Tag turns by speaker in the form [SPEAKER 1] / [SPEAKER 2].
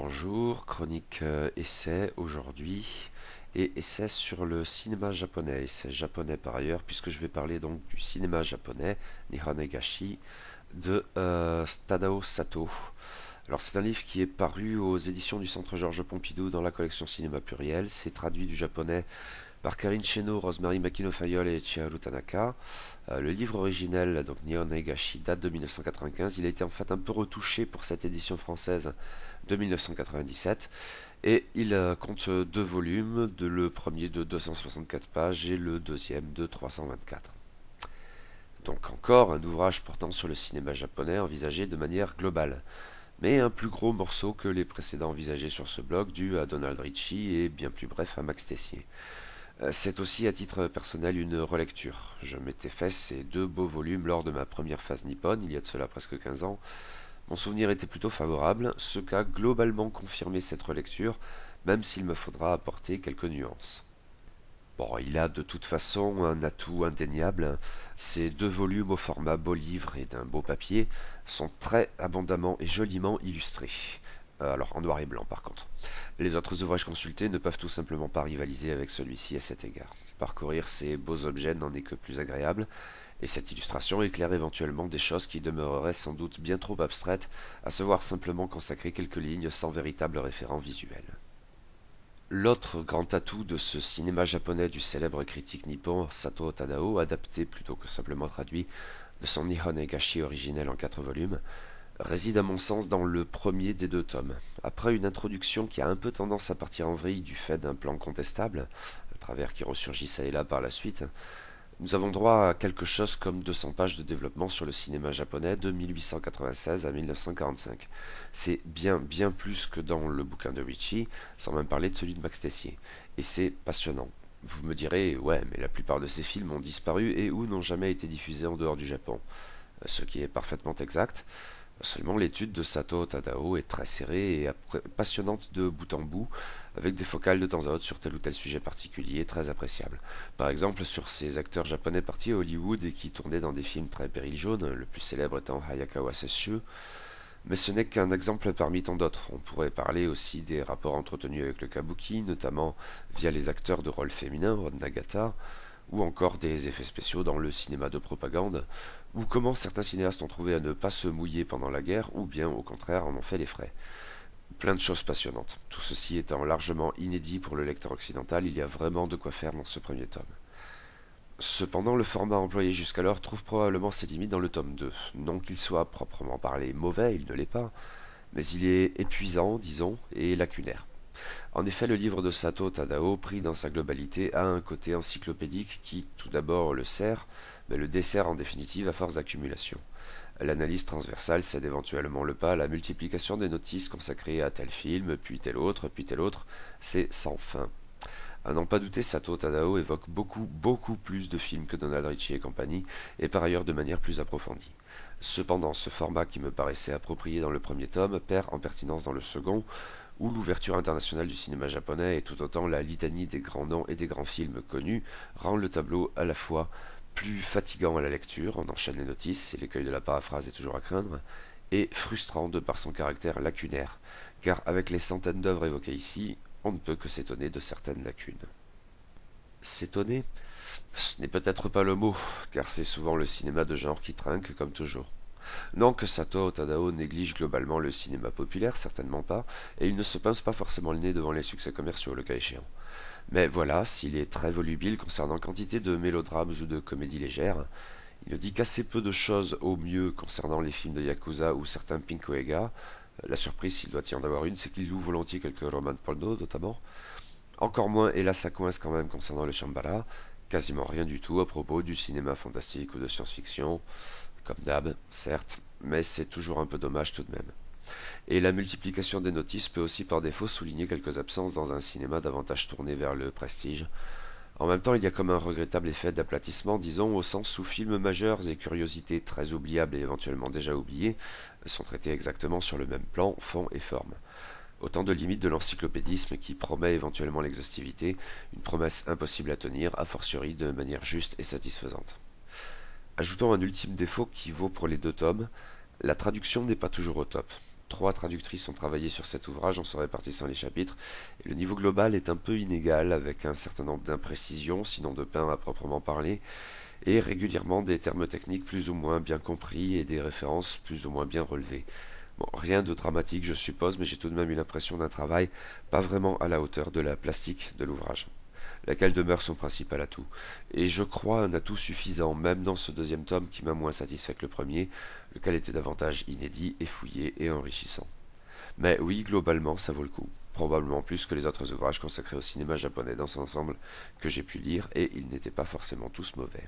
[SPEAKER 1] Bonjour, chronique essai aujourd'hui et essai sur le cinéma japonais, essai japonais par ailleurs puisque je vais parler donc du cinéma japonais, Nihon Negashi, de Tadao Sato. Alors c'est un livre qui est paru aux éditions du Centre Georges Pompidou dans la collection Cinéma Pluriel, c'est traduit du japonais par Karine Cheno, Rosemary Makino-Fayol et Chiharu Tanaka. Le livre originel, donc Nihon Negashi, date de 1995. Il a été en fait un peu retouché pour cette édition française de 1997. Et il compte deux volumes, le premier de 264 pages et le deuxième de 324. Donc encore un ouvrage portant sur le cinéma japonais envisagé de manière globale. Mais un plus gros morceau que les précédents envisagés sur ce blog, dû à Donald Ritchie et bien plus bref à Max Tessier. C'est aussi à titre personnel une relecture. Je m'étais fait ces deux beaux volumes lors de ma première phase nippone, il y a de cela presque 15 ans. Mon souvenir était plutôt favorable, ce qu'a globalement confirmé cette relecture, même s'il me faudra apporter quelques nuances. Bon, il a de toute façon un atout indéniable. Ces deux volumes au format beau livre et d'un beau papier sont très abondamment et joliment illustrés. Alors en noir et blanc par contre. Les autres ouvrages consultés ne peuvent tout simplement pas rivaliser avec celui-ci à cet égard. Parcourir ces beaux objets n'en est que plus agréable, et cette illustration éclaire éventuellement des choses qui demeureraient sans doute bien trop abstraites, à se voir simplement consacrer quelques lignes sans véritable référent visuel. L'autre grand atout de ce cinéma japonais du célèbre critique nippon Sato Tadao, adapté plutôt que simplement traduit de son Nihon Negashi originel en 4 volumes, réside à mon sens dans le premier des deux tomes. Après une introduction qui a un peu tendance à partir en vrille du fait d'un plan contestable, à travers qui ressurgit ça et là par la suite, nous avons droit à quelque chose comme 200 pages de développement sur le cinéma japonais de 1896 à 1945. C'est bien plus que dans le bouquin de Ritchie, sans même parler de celui de Max Tessier. Et c'est passionnant. Vous me direz, ouais, mais la plupart de ces films ont disparu et ou n'ont jamais été diffusés en dehors du Japon. Ce qui est parfaitement exact. Seulement l'étude de Sato Tadao est très serrée et passionnante de bout en bout, avec des focales de temps à autre sur tel ou tel sujet particulier très appréciable. Par exemple sur ces acteurs japonais partis à Hollywood et qui tournaient dans des films très péril jaune, le plus célèbre étant Hayakawa Sessue. Mais ce n'est qu'un exemple parmi tant d'autres. On pourrait parler aussi des rapports entretenus avec le kabuki, notamment via les acteurs de rôle féminin, Ron Nagata, ou encore des effets spéciaux dans le cinéma de propagande, ou comment certains cinéastes ont trouvé à ne pas se mouiller pendant la guerre, ou bien au contraire en ont fait les frais. Plein de choses passionnantes. Tout ceci étant largement inédit pour le lecteur occidental, il y a vraiment de quoi faire dans ce premier tome. Cependant, le format employé jusqu'alors trouve probablement ses limites dans le tome 2. Non qu'il soit proprement parlé mauvais, il ne l'est pas, mais il est épuisant, disons, et lacunaire. En effet, le livre de Sato Tadao, pris dans sa globalité, a un côté encyclopédique qui, tout d'abord, le sert, mais le dessert en définitive à force d'accumulation. L'analyse transversale cède éventuellement le pas à la multiplication des notices consacrées à tel film, puis tel autre, c'est sans fin. À n'en pas douter, Sato Tadao évoque beaucoup plus de films que Donald Ritchie et compagnie, et par ailleurs de manière plus approfondie. Cependant, ce format qui me paraissait approprié dans le premier tome perd en pertinence dans le second, où l'ouverture internationale du cinéma japonais et tout autant la litanie des grands noms et des grands films connus rend le tableau à la fois plus fatigant à la lecture, on enchaîne les notices et l'écueil de la paraphrase est toujours à craindre, et frustrant de par son caractère lacunaire, car avec les centaines d'œuvres évoquées ici, on ne peut que s'étonner de certaines lacunes. S'étonner, ce n'est peut-être pas le mot, car c'est souvent le cinéma de genre qui trinque comme toujours. Non que Sato Tadao néglige globalement le cinéma populaire, certainement pas, et il ne se pince pas forcément le nez devant les succès commerciaux, le cas échéant. Mais voilà, s'il est très volubile concernant quantité de mélodrames ou de comédies légères, il ne dit qu'assez peu de choses au mieux concernant les films de Yakuza ou certains Pinkoega. La surprise, s'il doit y en avoir une, c'est qu'il loue volontiers quelques romans porno, notamment. Encore moins, et là ça coince quand même concernant le Shambhala, quasiment rien du tout à propos du cinéma fantastique ou de science-fiction, comme d'hab, certes, mais c'est toujours un peu dommage tout de même. Et la multiplication des notices peut aussi par défaut souligner quelques absences dans un cinéma davantage tourné vers le prestige. En même temps, il y a comme un regrettable effet d'aplatissement, disons, au sens où films majeurs et curiosités très oubliables et éventuellement déjà oubliés sont traités exactement sur le même plan, fond et forme. Autant de limites de l'encyclopédisme qui promet éventuellement l'exhaustivité, une promesse impossible à tenir, a fortiori de manière juste et satisfaisante. Ajoutons un ultime défaut qui vaut pour les deux tomes, la traduction n'est pas toujours au top. 3 traductrices ont travaillé sur cet ouvrage en se répartissant les chapitres, et le niveau global est un peu inégal, avec un certain nombre d'imprécisions, sinon de pain à proprement parler, et régulièrement des termes techniques plus ou moins bien compris et des références plus ou moins bien relevées. Bon, rien de dramatique je suppose, mais j'ai tout de même eu l'impression d'un travail pas vraiment à la hauteur de la plastique de l'ouvrage, laquelle demeure son principal atout. Et je crois un atout suffisant, même dans ce deuxième tome qui m'a moins satisfait que le premier, lequel était davantage inédit et fouillé et enrichissant. Mais oui, globalement, ça vaut le coup. Probablement plus que les autres ouvrages consacrés au cinéma japonais dans son ensemble que j'ai pu lire, et ils n'étaient pas forcément tous mauvais.